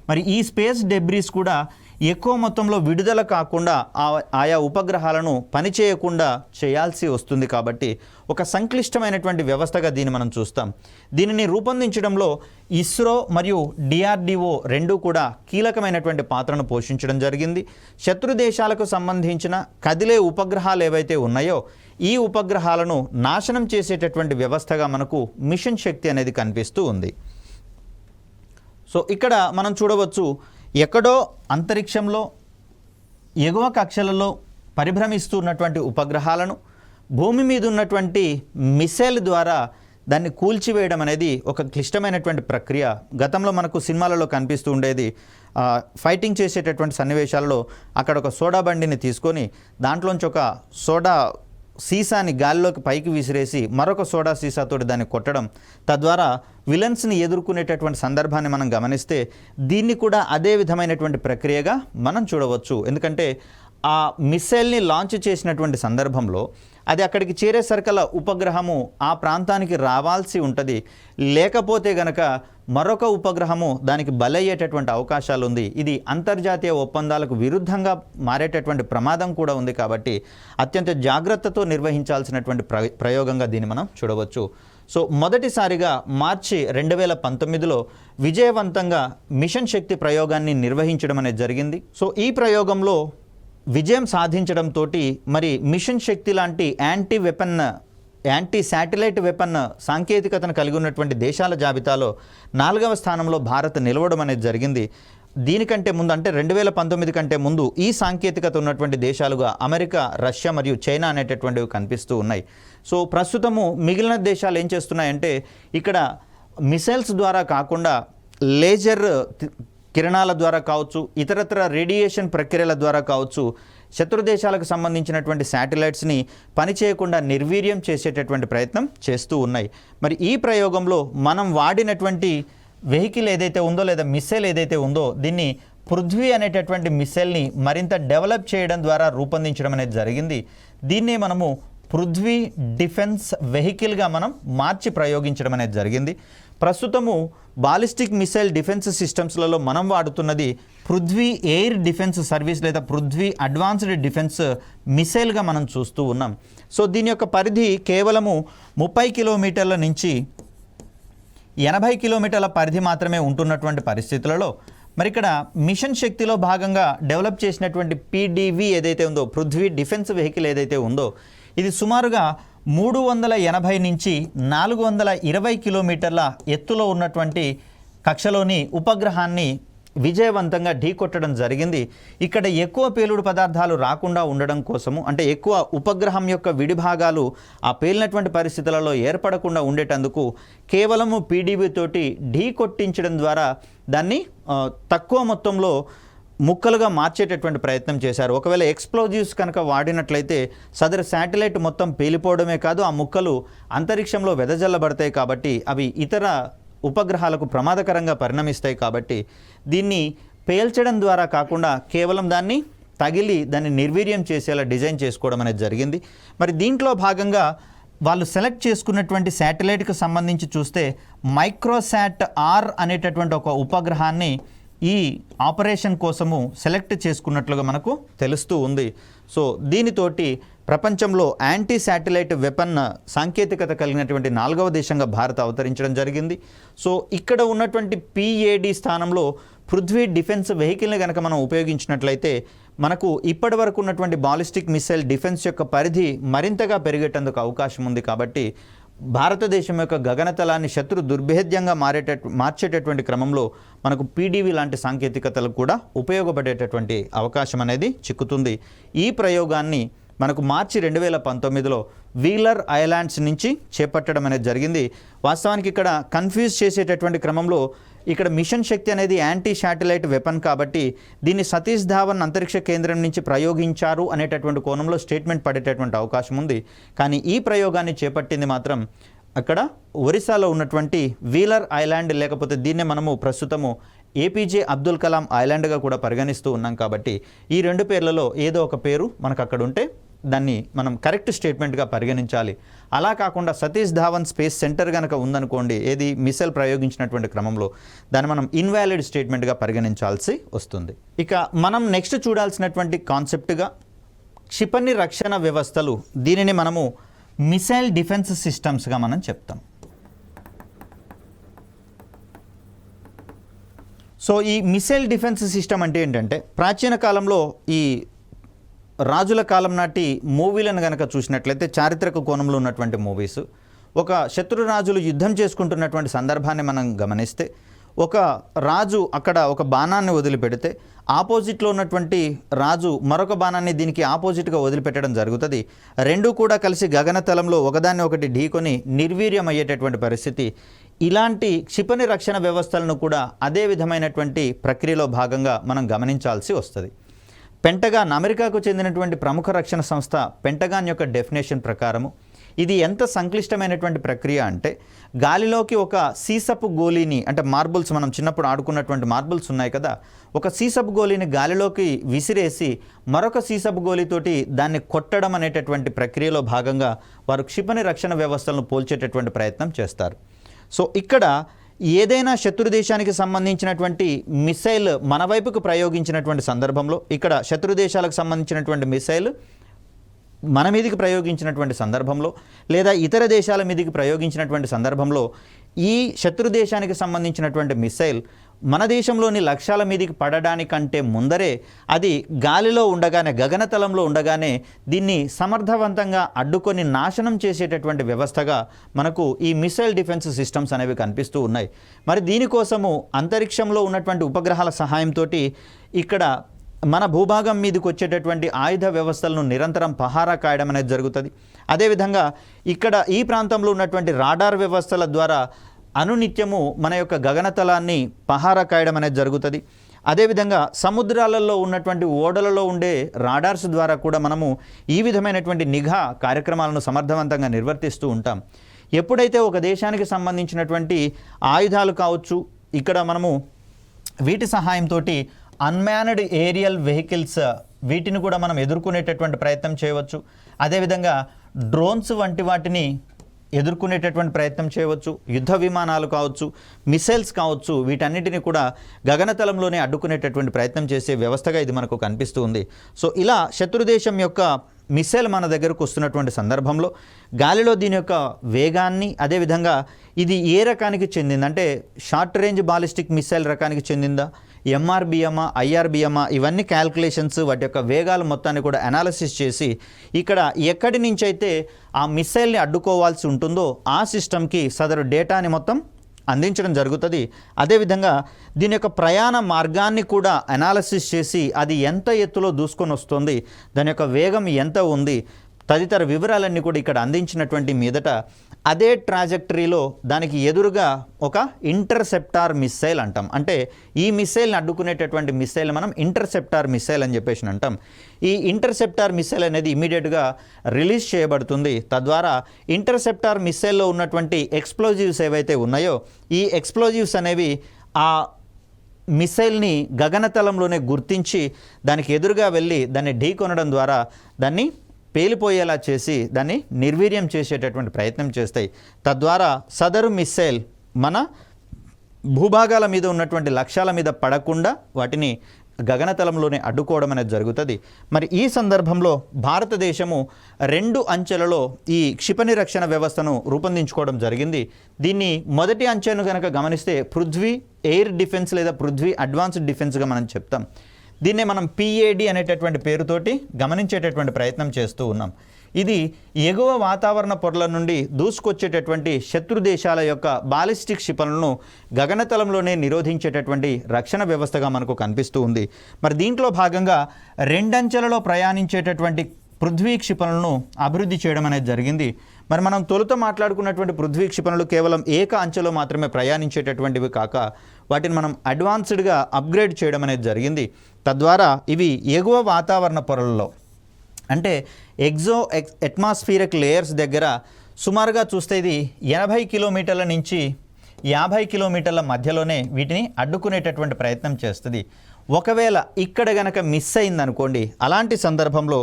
మరి ఈ స్పేస్ డెబ్రీస్ కూడా ఎక్కువ మొత్తంలో విడుదల కాకుండా ఆయా ఉపగ్రహాలను పనిచేయకుండా చేయాల్సి వస్తుంది. కాబట్టి ఒక సంక్లిష్టమైనటువంటి వ్యవస్థగా దీన్ని మనం చూస్తాం. దీనిని రూపొందించడంలో ఇస్రో మరియు డిఆర్డిఓ రెండూ కూడా కీలకమైనటువంటి పాత్రను పోషించడం జరిగింది. శత్రు దేశాలకు సంబంధించిన కదిలే ఉపగ్రహాలు ఏవైతే ఉన్నాయో ఈ ఉపగ్రహాలను నాశనం చేసేటటువంటి వ్యవస్థగా మనకు మిషన్ శక్తి అనేది కనిపిస్తూ ఉంది. సో ఇక్కడ మనం చూడవచ్చు, ఎక్కడో అంతరిక్షంలో ఎగువ కక్షలలో పరిభ్రమిస్తున్నటువంటి ఉపగ్రహాలను భూమి మీద ఉన్నటువంటి మిసైల్ ద్వారా దాన్ని కూల్చివేయడం అనేది ఒక క్లిష్టమైనటువంటి ప్రక్రియ. గతంలో మనకు సినిమాలలో కనిపిస్తూ ఉండేది, ఫైటింగ్ చేసేటటువంటి సన్నివేశాలలో అక్కడ ఒక సోడా బండిని తీసుకొని దాంట్లోంచి ఒక సోడా సీసాని గాలిలోకి పైకి విసిరేసి మరొక సోడా సీసాతోటి దాన్ని కొట్టడం, తద్వారా విలన్స్ని ఎదుర్కొనేటటువంటి సందర్భాన్ని మనం గమనిస్తే దీన్ని కూడా అదే విధమైనటువంటి ప్రక్రియగా మనం చూడవచ్చు. ఎందుకంటే ఆ మిస్సైల్ని లాంచ్ చేసినటువంటి సందర్భంలో అది అక్కడికి చేరేసరికల్లా ఉపగ్రహము ఆ ప్రాంతానికి రావాల్సి ఉంటుంది. లేకపోతే గనక మరొక ఉపగ్రహము దానికి బలయ్యేటటువంటి అవకాశాలు ఉంది. ఇది అంతర్జాతీయ ఒప్పందాలకు విరుద్ధంగా మారేటటువంటి ప్రమాదం కూడా ఉంది. కాబట్టి అత్యంత జాగ్రత్తతో నిర్వహించాల్సినటువంటి ప్రయోగంగా దీన్ని మనం చూడవచ్చు. సో మొదటిసారిగా మార్చి 2019లో విజయవంతంగా మిషన్ శక్తి ప్రయోగాన్ని నిర్వహించడం అనేది జరిగింది. సో ఈ ప్రయోగంలో విజయం సాధించడంతో మరి మిషన్ శక్తి లాంటి యాంటీ శాటిలైట్ వెపన్ సాంకేతికతను కలిగి ఉన్నటువంటి దేశాల జాబితాలో 4వ స్థానంలో భారత్ నిలవడం అనేది జరిగింది. దీనికంటే ముందు అంటే 2019 కంటే ముందు ఈ సాంకేతికత ఉన్నటువంటి దేశాలుగా అమెరికా, రష్యా మరియు చైనా అనేటటువంటివి కనిపిస్తూ ఉన్నాయి. సో ప్రస్తుతము మిగిలిన దేశాలు ఏం చేస్తున్నాయంటే ఇక్కడ మిసైల్స్ ద్వారా కాకుండా లేజర్ కిరణాల ద్వారా కావచ్చు, ఇతరత్ర రేడియేషన్ ప్రక్రియల ద్వారా కావచ్చు, శత్రు దేశాలకు సంబంధించినటువంటి శాటిలైట్స్ని పనిచేయకుండా నిర్వీర్యం చేసేటటువంటి ప్రయత్నం చేస్తూ ఉన్నాయి. మరి ఈ ప్రయోగంలో మనం వాడినటువంటి వెహికల్ ఏదైతే ఉందో లేదా మిస్సైల్ ఏదైతే ఉందో దీన్ని పృథ్వీ అనేటటువంటి మిస్సైల్ని మరింత డెవలప్ చేయడం ద్వారా రూపొందించడం అనేది జరిగింది. దీన్నే మనము పృథ్వీ డిఫెన్స్ వెహికల్గా మనం మార్చి ప్రయోగించడం అనేది జరిగింది. ప్రస్తుతము బాలిస్టిక్ మిసైల్ డిఫెన్స్ సిస్టమ్స్లలో మనం వాడుతున్నది పృథ్వీ ఎయిర్ డిఫెన్స్ సర్వీస్ లేదా పృథ్వీ అడ్వాన్స్డ్ డిఫెన్స్ మిసైల్గా మనం చూస్తూ ఉన్నాం. సో దీని యొక్క పరిధి కేవలము 30 కిలోమీటర్ల నుంచి 80 కిలోమీటర్ల పరిధి మాత్రమే ఉంటున్నటువంటి పరిస్థితులలో మరి ఇక్కడ మిషన్ శక్తిలో భాగంగా డెవలప్ చేసినటువంటి పీడీవీ ఏదైతే ఉందో, పృథ్వీ డిఫెన్స్ వెహికల్ ఏదైతే ఉందో, ఇది సుమారుగా 380 నుంచి 420 కిలోమీటర్ల ఎత్తులో ఉన్నటువంటి కక్షలోని ఉపగ్రహాన్ని విజయవంతంగా ఢీకొట్టడం జరిగింది. ఇక్కడ ఎక్కువ పేలుడు పదార్థాలు రాకుండా ఉండడం కోసము, అంటే ఎక్కువ ఉపగ్రహం యొక్క విడిభాగాలు ఆ పేలినటువంటి పరిస్థితులలో ఏర్పడకుండా ఉండేటందుకు కేవలము పీడీవీ తోటి ఢీకొట్టించడం ద్వారా దాన్ని తక్కువ మొత్తంలో ముక్కలుగా మార్చేటటువంటి ప్రయత్నం చేశారు. ఒకవేళ ఎక్స్ప్లోజివ్స్ కనుక వాడినట్లయితే సదరు శాటిలైట్ మొత్తం పేలిపోవడమే కాదు, ఆ ముక్కలు అంతరిక్షంలో వెదజల్లబడతాయి. కాబట్టి అవి ఇతర ఉపగ్రహాలకు ప్రమాదకరంగా పరిణమిస్తాయి. కాబట్టి దీన్ని పేల్చడం ద్వారా కాకుండా కేవలం దాన్ని తగిలి దాన్ని నిర్వీర్యం చేసేలా డిజైన్ చేసుకోవడం అనేది జరిగింది. మరి దీంట్లో భాగంగా వాళ్ళు సెలెక్ట్ చేసుకున్నటువంటి శాటిలైట్కి సంబంధించి చూస్తే మైక్రోసాట్ ఆర్ అనేటటువంటి ఒక ఉపగ్రహాన్ని ఈ ఆపరేషన్ కోసము సెలెక్ట్ చేసుకున్నట్లుగా మనకు తెలుస్తూ ఉంది. సో దీనితోటి ప్రపంచంలో యాంటీ శాటిలైట్ వెపన్ సాంకేతికత కలిగినటువంటి 4వ దేశంగా భారత్ అవతరించడం జరిగింది. సో ఇక్కడ ఉన్నటువంటి పిఏడి స్థానంలో పృథ్వీ డిఫెన్స్ వెహికల్ని కనుక మనం ఉపయోగించినట్లయితే మనకు ఇప్పటి వరకు ఉన్నటువంటి బాలిస్టిక్ మిసైల్ డిఫెన్స్ యొక్క పరిధి మరింతగా పెరిగేటందుకు అవకాశం ఉంది. కాబట్టి భారతదేశం యొక్క గగనతలాన్ని శత్రు దుర్భేద్యంగా మార్చేటటువంటి క్రమంలో మనకు పీడీవీ లాంటి సాంకేతికతలు కూడా ఉపయోగపడేటటువంటి అవకాశం అనేది చిక్కుతుంది. ఈ ప్రయోగాన్ని మనకు మార్చి 2019లో వీలర్ ఐలాండ్స్ నుంచి చేపట్టడం అనేది జరిగింది. వాస్తవానికి ఇక్కడ కన్ఫ్యూజ్ చేసేటటువంటి క్రమంలో ఇక్కడ మిషన్ శక్తి అనేది యాంటీ శాటిలైట్ వెపన్ కాబట్టి దీన్ని సతీష్ ధావన్ అంతరిక్ష కేంద్రం నుంచి ప్రయోగించారు అనేటటువంటి కోణంలో స్టేట్మెంట్ పడేటటువంటి అవకాశం ఉంది. కానీ ఈ ప్రయోగాన్ని చేపట్టింది మాత్రం అక్కడ ఒరిస్సాలో ఉన్నటువంటి వీలర్ ఐలాండ్, లేకపోతే దీన్నే మనము ప్రస్తుతము ఏపీజే అబ్దుల్ కలాం ఐలాండ్గా కూడా పరిగణిస్తూ ఉన్నాం. కాబట్టి ఈ 2 పేర్లలో ఏదో ఒక పేరు మనకు అక్కడ ఉంటే దాన్ని మనం కరెక్ట్ స్టేట్మెంట్గా పరిగణించాలి. అలా కాకుండా సతీష్ ధావన్ స్పేస్ సెంటర్ కనుక ఉందనుకోండి, ఏది మిసైల్ ప్రయోగించినటువంటి క్రమంలో, దాన్ని మనం ఇన్వాలిడ్ స్టేట్మెంట్గా పరిగణించాల్సి వస్తుంది. ఇక మనం నెక్స్ట్ చూడాల్సినటువంటి కాన్సెప్ట్గా క్షిపణి రక్షణ వ్యవస్థలు, దీనిని మనము మిసైల్ డిఫెన్స్ సిస్టమ్స్గా మనం చెప్తాం. సో ఈ మిసైల్ డిఫెన్స్ సిస్టమ్ అంటే ఏంటంటే, ప్రాచీన కాలంలో ఈ రాజుల కాలం నాటి మూవీలను కనుక చూసినట్లయితే చారిత్రక కోణంలో ఉన్నటువంటి మూవీస్, ఒక శత్రు రాజులు యుద్ధం చేసుకుంటున్నటువంటి సందర్భాన్ని మనం గమనిస్తే ఒక రాజు అక్కడ ఒక బాణాన్ని వదిలిపెడితే ఆపోజిట్లో ఉన్నటువంటి రాజు మరొక బాణాన్ని దీనికి ఆపోజిట్గా వదిలిపెట్టడం జరుగుతుంది. రెండూ కూడా కలిసి గగనతలంలో ఒకదాన్ని ఒకటి ఢీకొని నిర్వీర్యం అయ్యేటటువంటి పరిస్థితి. ఇలాంటి క్షిపణి రక్షణ వ్యవస్థలను కూడా అదే విధమైనటువంటి ప్రక్రియలో భాగంగా మనం గమనించాల్సి వస్తుంది. పెంటగాన్, అమెరికాకు చెందినటువంటి ప్రముఖ రక్షణ సంస్థ పెంటగాన్ యొక్క డెఫినేషన్ ప్రకారము ఇది ఎంత సంక్లిష్టమైనటువంటి ప్రక్రియ అంటే గాలిలోకి ఒక సీసపు గోళీని, అంటే మార్బుల్స్, మనం చిన్నప్పుడు ఆడుకున్నటువంటి మార్బుల్స్ ఉన్నాయి కదా, ఒక సీసపు గోళీని గాలిలోకి విసిరేసి మరొక సీసపు గోళీతోటి దాన్ని కొట్టడం అనేటటువంటి ప్రక్రియలో భాగంగా వారు క్షిపణి రక్షణ వ్యవస్థలను పోల్చేటటువంటి ప్రయత్నం చేస్తారు. సో ఇక్కడ ఏదైనా శత్రు దేశానికి సంబంధించినటువంటి మిసైల్ మన వైపుకు ప్రయోగించినటువంటి సందర్భంలో, ఇక్కడ శత్రు దేశాలకు సంబంధించినటువంటి మిసైల్ మన మీదికి ప్రయోగించినటువంటి సందర్భంలో, లేదా ఇతర దేశాల మీదికి ప్రయోగించినటువంటి సందర్భంలో ఈ శత్రు దేశానికి సంబంధించినటువంటి మిసైల్ మన దేశంలోని లక్ష్యాల మీదికి పడడానికంటే ముందరే అది గాలిలో ఉండగానే, గగనతలంలో ఉండగానే దీన్ని సమర్థవంతంగా అడ్డుకొని నాశనం చేసేటటువంటి వ్యవస్థగా మనకు ఈ మిసైల్ డిఫెన్స్ సిస్టమ్స్ అనేవి కనిపిస్తూ ఉన్నాయి. మరి దీనికోసము అంతరిక్షంలో ఉన్నటువంటి ఉపగ్రహాల సహాయంతో ఇక్కడ మన భూభాగం మీదకి వచ్చేటటువంటి ఆయుధ వ్యవస్థలను నిరంతరం పహారా కాయడం అనేది జరుగుతుంది. అదేవిధంగా ఇక్కడ ఈ ప్రాంతంలో ఉన్నటువంటి రాడార్ వ్యవస్థల ద్వారా అనునిత్యము మన యొక్క గగనతలాన్ని పహారా కాయడం అనేది జరుగుతుంది. అదేవిధంగా సముద్రాలలో ఉన్నటువంటి ఓడలలో ఉండే రాడార్స్ ద్వారా కూడా మనము ఈ విధమైనటువంటి నిఘా కార్యక్రమాలను సమర్థవంతంగా నిర్వర్తిస్తూ ఉంటాం. ఎప్పుడైతే ఒక దేశానికి సంబంధించినటువంటి ఆయుధాలు కావచ్చు, ఇక్కడ మనము వీటి సహాయంతో అన్మ్యాన్డ్ ఏరియల్ వెహికల్స్, వీటిని కూడా మనం ఎదుర్కొనేటటువంటి ప్రయత్నం చేయవచ్చు. అదేవిధంగా డ్రోన్స్ వంటి వాటిని ఎదుర్కొనేటటువంటి ప్రయత్నం చేయవచ్చు. యుద్ధ విమానాలు కావచ్చు, మిసైల్స్ కావచ్చు, వీటన్నిటిని కూడా గగనతలంలోనే అడ్డుకునేటటువంటి ప్రయత్నం చేసే వ్యవస్థగా ఇది మనకు కనిపిస్తూ ఉంది. సో ఇలా శత్రుదేశం యొక్క మిసైల్ మన దగ్గరకు వస్తున్నటువంటి సందర్భంలో గాలిలో దీని యొక్క వేగాన్ని, అదేవిధంగా ఇది ఏ రకానికి చెందింది అంటే షార్ట్ రేంజ్ బాలిస్టిక్ మిసైల్ రకానికి చెందిందా, ఎంఆర్బిఎమా, ఐఆర్బిఎమా, ఇవన్నీ క్యాల్కులేషన్స్, వాటి యొక్క వేగాలు మొత్తాన్ని కూడా అనాలిసిస్ చేసి ఇక్కడ ఎక్కడి నుంచి అయితే ఆ మిసైల్ని అడ్డుకోవాల్సి ఉంటుందో ఆ సిస్టమ్కి సదరు డేటాని మొత్తం అందించడం జరుగుతుంది. అదేవిధంగా దీని యొక్క ప్రయాణ మార్గాన్ని కూడా అనాలిసిస్ చేసి అది ఎంత ఎత్తులో దూసుకొని వస్తుంది, దాని యొక్క వేగం ఎంత ఉంది, తదితర వివరాలన్నీ కూడా ఇక్కడ అందించినటువంటి మీదట అదే ట్రాజెక్టరీలో దానికి ఎదురుగా ఒక ఇంటర్సెప్టార్ మిసైల్ అంటాం. అంటే ఈ మిసైల్ని అడ్డుకునేటటువంటి మిసైల్ మనం ఇంటర్సెప్టార్ మిసైల్ అని చెప్పేసి అంటాం. ఈ ఇంటర్సెప్టార్ మిసైల్ అనేది ఇమీడియట్గా రిలీజ్ చేయబడుతుంది. తద్వారా ఇంటర్సెప్టార్ మిసైల్లో ఉన్నటువంటి ఎక్స్ప్లోజివ్స్ ఏవైతే ఉన్నాయో ఈ ఎక్స్ప్లోజివ్స్ అనేవి ఆ మిసైల్ని గగనతలంలోనే గుర్తించి దానికి ఎదురుగా వెళ్ళి దాన్ని ఢీకొనడం ద్వారా దాన్ని పేలిపోయేలా చేసి దాన్ని నిర్వీర్యం చేసేటటువంటి ప్రయత్నం చేస్తాయి. తద్వారా సదరు మిసైల్ మన భూభాగాల మీద ఉన్నటువంటి లక్ష్యాల మీద పడకుండా వాటిని గగనతలంలోనే అడ్డుకోవడం అనేది జరుగుతుంది. మరి ఈ సందర్భంలో భారతదేశము 2 అంచెలలో ఈ క్షిపణి రక్షణ వ్యవస్థను రూపొందించుకోవడం జరిగింది. దీన్ని మొదటి అంచెను కనుక గమనిస్తే పృథ్వీ ఎయిర్ డిఫెన్స్ లేదా పృథ్వీ అడ్వాన్స్డ్ డిఫెన్స్గా మనం చెప్తాం. దీన్నే మనం పిఏడి అనేటటువంటి పేరుతోటి గమనించేటటువంటి ప్రయత్నం చేస్తూ ఉన్నాం. ఇది ఎగువ వాతావరణ పొరల నుండి దూసుకొచ్చేటటువంటి శత్రు దేశాల యొక్క బాలిస్టిక్ క్షిపణులను గగనతలంలోనే నిరోధించేటటువంటి రక్షణ వ్యవస్థగా మనకు కనిపిస్తూ ఉంది. మరి దీంట్లో భాగంగా 2 అంచెలలో ప్రయాణించేటటువంటి పృథ్వీ క్షిపణులను అభివృద్ధి చేయడం అనేది జరిగింది. మరి మనం తొలుత మాట్లాడుకున్నటువంటి పృథ్వీ క్షిపణులు కేవలం ఏక అంచెలో మాత్రమే ప్రయాణించేటటువంటివి కాక వాటిని మనం అడ్వాన్స్డ్గా అప్గ్రేడ్ చేయడం అనేది జరిగింది. తద్వారా ఇవి ఎగువ వాతావరణ పొరలలో అంటే అట్మాస్ఫియరిక్ లేయర్స్ దగ్గర సుమారుగా చూస్తే ఇది 80 కిలోమీటర్ల నుంచి 50 కిలోమీటర్ల మధ్యలోనే వీటిని అడ్డుకునేటటువంటి ప్రయత్నం చేస్తుంది. ఒకవేళ ఇక్కడ గనక మిస్ అయిందనుకోండి, అలాంటి సందర్భంలో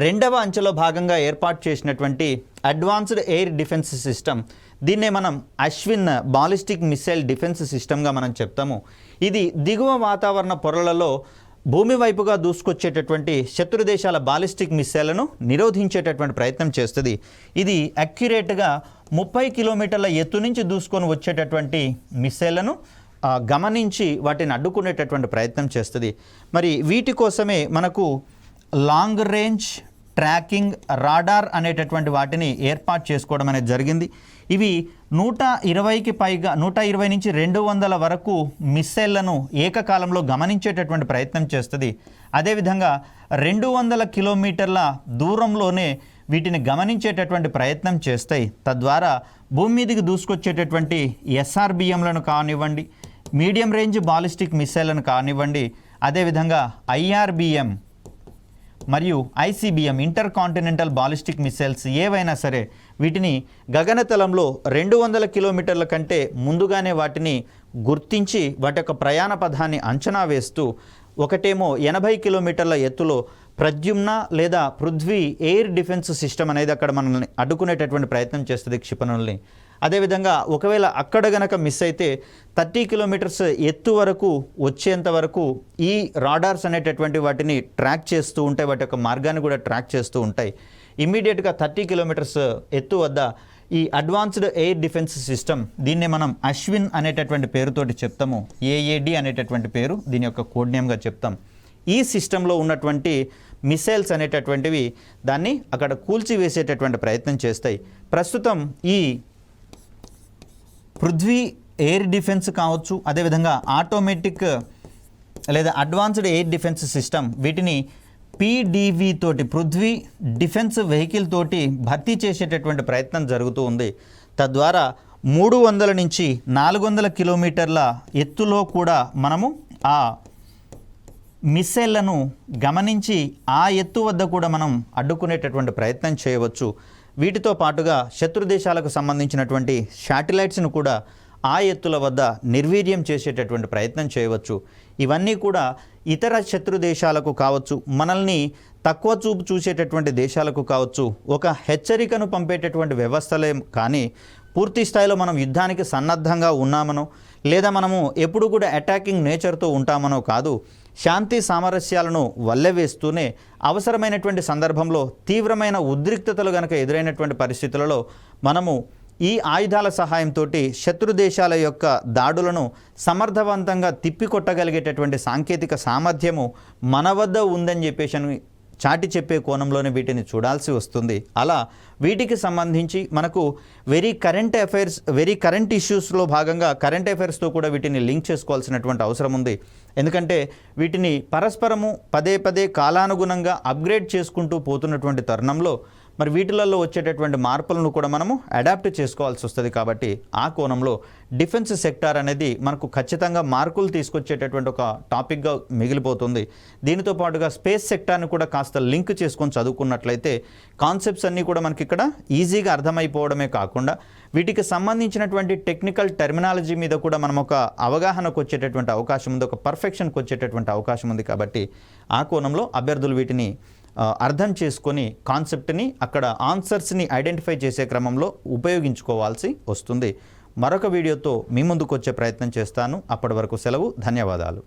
2వ అంచెలో భాగంగా ఏర్పాటు చేసినటువంటి అడ్వాన్స్డ్ ఎయిర్ డిఫెన్స్ సిస్టమ్, దీన్నే మనం అశ్విన్ బాలిస్టిక్ మిసైల్ డిఫెన్స్ సిస్టమ్గా మనం చెప్తాము. ఇది దిగువ వాతావరణ పొరలలో భూమి వైపుగా దూసుకొచ్చేటటువంటి శత్రు దేశాల బాలిస్టిక్ మిసైళ్లను నిరోధించేటటువంటి ప్రయత్నం చేస్తుంది. ఇది అక్యురేట్గా 30 కిలోమీటర్ల ఎత్తు నుంచి దూసుకొని వచ్చేటటువంటి మిసైళ్లను గమనించి వాటిని అడ్డుకునేటటువంటి ప్రయత్నం చేస్తుంది. మరి వీటి కోసమే మనకు లాంగ్ రేంజ్ ట్రాకింగ్ రాడార్ అనేటటువంటి వాటిని ఏర్పాటు చేసుకోవడం అనేది జరిగింది. ఇవి 120కి పైగా 120 నుంచి 200 వరకు మిస్సైళ్లను ఏకకాలంలో గమనించేటటువంటి ప్రయత్నం చేస్తుంది. అదేవిధంగా 200 కిలోమీటర్ల దూరంలోనే వీటిని గమనించేటటువంటి ప్రయత్నం చేస్తాయి. తద్వారా భూమి మీదకి దూసుకొచ్చేటటువంటి ఎస్ఆర్బిఎంలను కానివ్వండి, మీడియం రేంజ్ బాలిస్టిక్ మిసైళ్లను కానివ్వండి, అదేవిధంగా ఐఆర్బిఎం మరియు ICBM inter continental ballistic missiles ఏవైనా సరే వీటిని గగనతలంలో 200 కిలోమీటర్ల కంటే ముందుగానే వాటిని గుర్తించి వాటి యొక్క ప్రయాణ పథాన్ని అంచనా వేస్తూ ఒకటేమో 80 కిలోమీటర్ల ఎత్తులో ప్రద్యుమ్న లేదా పృథ్వీ ఎయిర్ డిఫెన్స్ సిస్టమ్ అనేది అక్కడ మనల్ని అడ్డుకునేటటువంటి ప్రయత్నం చేస్తుంది క్షిపణుల్ని. అదేవిధంగా ఒకవేళ అక్కడ గనక మిస్ అయితే 30 కిలోమీటర్స్ ఎత్తు వరకు వచ్చేంత వరకు ఈ రాడార్స్ అనేటటువంటి వాటిని ట్రాక్ చేస్తూ ఉంటాయి, వాటి యొక్క మార్గాన్ని కూడా ట్రాక్ చేస్తూ ఉంటాయి. ఇమ్మీడియట్గా 30 కిలోమీటర్స్ ఎత్తు వద్ద ఈ అడ్వాన్స్డ్ ఎయిర్ డిఫెన్స్ సిస్టమ్, దీన్నే మనం అశ్విన్ అనేటటువంటి పేరుతోటి చెప్తాము, AAD అనేటటువంటి పేరు దీని యొక్క కోడ్ నేమ్గా చెప్తాం. ఈ సిస్టంలో ఉన్నటువంటి మిసైల్స్ అనేటటువంటివి దాన్ని అక్కడ కూల్చివేసేటటువంటి ప్రయత్నం చేస్తాయి. ప్రస్తుతం ఈ పృథ్వీ ఎయిర్ డిఫెన్స్ కావచ్చు, అదేవిధంగా ఆటోమేటిక్ లేదా అడ్వాన్స్డ్ ఎయిర్ డిఫెన్స్ సిస్టమ్ వీటిని PDV తోటి, పృథ్వీ డిఫెన్స్ వెహికల్ తోటి భర్తీ చేసేటటువంటి ప్రయత్నం జరుగుతూ ఉంది. తద్వారా 300 నుంచి 400 కిలోమీటర్ల ఎత్తులో కూడా మనము ఆ మిస్సైళ్లను గమనించి ఆ ఎత్తు వద్ద కూడా మనం అడ్డుకునేటటువంటి ప్రయత్నం చేయవచ్చు. వీటితో పాటుగా శత్రు దేశాలకు సంబంధించినటువంటి శాటిలైట్స్ను కూడా ఆ ఎత్తుల వద్ద నిర్వీర్యం చేసేటటువంటి ప్రయత్నం చేయవచ్చు. ఇవన్నీ కూడా ఇతర శత్రు దేశాలకు కావచ్చు, మనల్ని తక్కువ చూపు చూసేటటువంటి దేశాలకు కావచ్చు ఒక హెచ్చరికను పంపేటటువంటి వ్యవస్థలే కానీ పూర్తి స్థాయిలో మనం యుద్ధానికి సన్నద్ధంగా ఉన్నామనో లేదా మనము ఎప్పుడు కూడా అటాకింగ్ నేచర్తో ఉంటామనో కాదు, శాంతి సామరస్యాలను వల్లెవేస్తూనే అవసరమైనటువంటి సందర్భంలో తీవ్రమైన ఉద్రిక్తతలు గనక ఎదురైనటువంటి పరిస్థితులలో మనము ఈ ఆయుధాల సహాయంతో శత్రు దేశాల యొక్క దాడులను సమర్థవంతంగా తిప్పికొట్టగలిగేటటువంటి సాంకేతిక సామర్థ్యము మన వద్ద ఉందని చెప్పేసి చాటి చెప్పే కోణంలోనే వీటిని చూడాల్సి వస్తుంది. అలా వీటికి సంబంధించి మనకు వెరీ కరెంట్ ఇష్యూస్లో భాగంగా కరెంట్ అఫైర్స్తో కూడా వీటిని లింక్ చేసుకోవాల్సినటువంటి అవసరం ఉంది. ఎందుకంటే వీటిని పరస్పరము పదే పదే కాలానుగుణంగా అప్గ్రేడ్ చేసుకుంటూ పోతున్నటువంటి తరుణంలో మరి వీటిలలో వచ్చేటటువంటి మార్పులను కూడా మనము అడాప్ట్ చేసుకోవాల్సి వస్తుంది. కాబట్టి ఆ కోణంలో డిఫెన్స్ సెక్టార్ అనేది మనకు ఖచ్చితంగా మార్కులు తీసుకొచ్చేటటువంటి ఒక టాపిక్గా మిగిలిపోతుంది. దీనితో పాటుగా స్పేస్ సెక్టార్ని కూడా కాస్త లింక్ చేసుకొని చదువుకున్నట్లయితే కాన్సెప్ట్స్ అన్నీ కూడా మనకి ఇక్కడ ఈజీగా అర్థమైపోవడమే కాకుండా వీటికి సంబంధించినటువంటి టెక్నికల్ టెర్మినాలజీ మీద కూడా మనం ఒక అవగాహనకు వచ్చేటటువంటి అవకాశం ఉంది, ఒక పర్ఫెక్షన్కి వచ్చేటటువంటి అవకాశం ఉంది. కాబట్టి ఆ కోణంలో అభ్యర్థులు వీటిని అర్థం చేసుకొని కాన్సెప్ట్ని అక్కడ ఆన్సర్స్ని ఐడెంటిఫై చేసే క్రమంలో ఉపయోగించుకోవాల్సి వస్తుంది. మరొక వీడియోతో మీ ముందుకు వచ్చే ప్రయత్నం చేస్తాను. అప్పటి వరకు సెలవు. ధన్యవాదాలు.